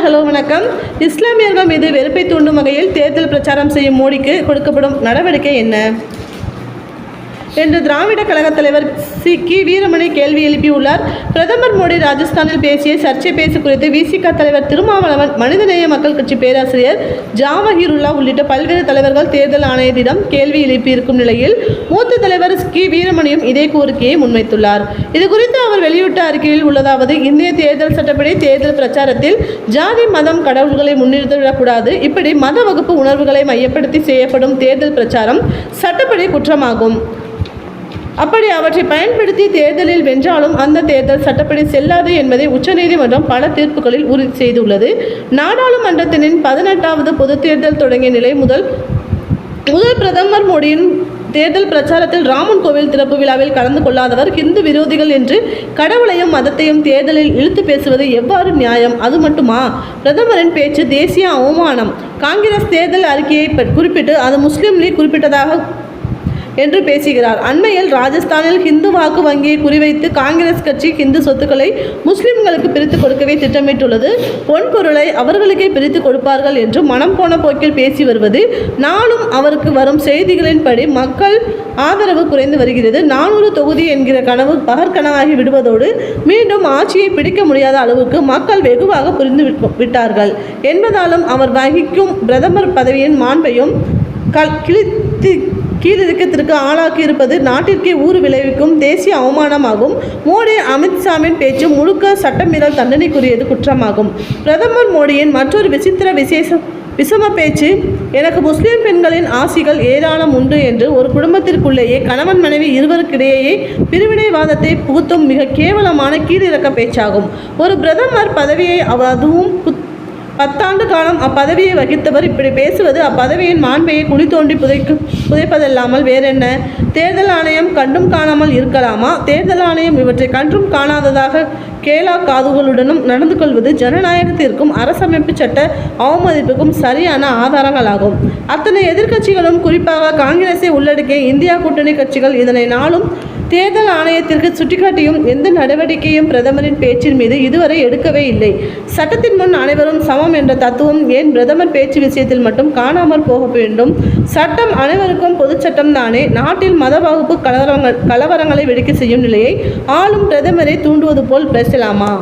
Hello வணக்கம். இஸ்லாமியர்கள் மீது வெறுப்பை தூண்டும் வகையில் தேர்தல் பிரச்சாரம் செய்யும் மோடிக்கு கொடுக்கப்படும் நடவடிக்கை என்ன என்று திராவிட கழக தலைவர் சி வீரமணி கேள்வி எழுப்பியுள்ளார். பிரதமர் மோடி ராஜஸ்தானில் பேசிய சர்ச்சை பேச்சு குறித்து விசிக தலைவர் திருமாவளவன், மனிதநேய மக்கள் கட்சி பேராசிரியர் ஜாவஹீருல்லா உள்ளிட்ட பல்வேறு தலைவர்கள் தேர்தல் ஆணையத்திடம் கேள்வி எழுப்பியிருக்கும் நிலையில் மூத்த தலைவர் சி வீரமணியும் இதே கோரிக்கையை முன்வைத்துள்ளார். இதுகுறித்து அவர் வெளியிட்ட அறிக்கையில் உள்ளதாவது: இந்திய தேர்தல் சட்டப்படி தேர்தல் பிரச்சாரத்தில் ஜாதி, மதம், கடவுள்களை முன்னிறுத்திவிடக்கூடாது. இப்படி மத வகுப்பு உணர்வுகளை மையப்படுத்தி செய்யப்படும் தேர்தல் பிரச்சாரம் சட்டப்படி குற்றமாகும். அப்படி அவற்றை பயன்படுத்தி தேர்தலில் வென்றாலும் அந்த தேர்தல் சட்டப்படி செல்லாது என்பதை உச்சநீதிமன்றம் பல தீர்ப்புகளில் உறுதி செய்துள்ளது. நாடாளுமன்றத்தின் 18வது பொது தேர்தல் தொடங்கிய நிலை முதல் பிரதமர் மோடியின் தேர்தல் பிரச்சாரத்தில் ராமன் கோவில் திறப்பு விழாவில் கலந்து கொள்ளாதவர் இந்து விரோதிகள் என்று கடவுளையும் மதத்தையும் தேர்தலில் இழுத்து பேசுவது எவ்வாறு நியாயம்? அது மட்டுமா? பிரதமரின் பேச்சு தேசிய அவமானம். காங்கிரஸ் தேர்தல் அறிக்கையை குறிப்பிட்டு அது முஸ்லிம் லீக் குறிப்பிட்டதாக என்று பேசுகிறார். அண்மையில் ராஜஸ்தானில் ஹிந்து வாக்கு வங்கியை குறிவைத்து காங்கிரஸ் கட்சி ஹிந்து சொத்துக்களை முஸ்லிம்களுக்கு பிரித்து கொடுக்கவே திட்டமிட்டுள்ளது. பொன்பொருளை அவர்களுக்கே பிரித்து கொடுப்பார்கள் என்று மனம் போன போக்கில் பேசி வருவது நாளும் அவருக்கு வரும் செய்திகளின்படி மக்கள் ஆதரவு குறைந்து வருகிறது. 400 தொகுதி என்கிற கனவு பகற்கனவாகி விடுவதோடு மீண்டும் ஆட்சியை பிடிக்க முடியாத அளவுக்கு மக்கள் வெகுவாக புரிந்து விட்டார்கள் என்பதாலும் அவர் வகிக்கும் பிரதமர் பதவியின் மாண்பையும் கீழிறக்கத்திற்கு ஆளாக்கி இருப்பது நாட்டிற்கே ஊறு விளைவிக்கும் தேசிய அவமானமாகும். மோடி, அமித்ஷாவின் பேச்சு முழுக்க சட்டமீறல் தண்டனைக்குரியது குற்றமாகும். பிரதமர் மோடியின் மற்றொரு விஷம பேச்சு: எனக்கு முஸ்லிம் பெண்களின் ஆசிகள் ஏராளம் உண்டு என்று ஒரு குடும்பத்திற்குள்ளேயே கணவன் மனைவி இருவருக்கிடையே பிரிவினைவாதத்தை புகுத்தும் மிக கேவலமான கீழிறக்க பேச்சாகும். ஒரு பிரதமர் பதவியை அதுவும் 10 ஆண்டு காலம் அப்பதவியை வகித்தவர் இப்படி பேசுவது அப்பதவியின் மாண்பையை குழி தோண்டி புதைப்பதல்லாமல் வேறென்ன? தேர்தல் ஆணையம் கண்டும் காணாமல் இருக்கலாமா? தேர்தல் ஆணையம் இவற்றை கண்டும் காணாததாக கேலா காதுகளுடனும் நடந்து கொள்வது ஜனநாயகத்திற்கும் அரசமைப்பு சட்ட அவமதிப்புக்கும் சரியான ஆதாரங்களாகும். அத்தனை எதிர்க்கட்சிகளும், குறிப்பாக காங்கிரஸை உள்ளடக்கிய இந்தியா கூட்டணி கட்சிகள் இதனை நாளும் தேர்தல் ஆணையத்திற்கு சுட்டிக்காட்டியும் எந்த நடவடிக்கையும் பிரதமரின் பேச்சின் மீது இதுவரை எடுக்கவே இல்லை. சட்டத்தின் முன் அனைவரும் சமம் என்ற தத்துவம் ஏன் பிரதமர் பேச்சு விஷயத்தில் மட்டும் காணாமல் போக வேண்டும்? சட்டம் அனைவருக்கும் பொது சட்டம் தானே. நாட்டில் மத வகுப்பு கலவரங்களை வெடிக்க செய்யும் நிலையை ஆளும் பிரதமரை தூண்டுவது போல் பேசலாமா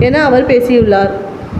என அவர் பேசியுள்ளார்.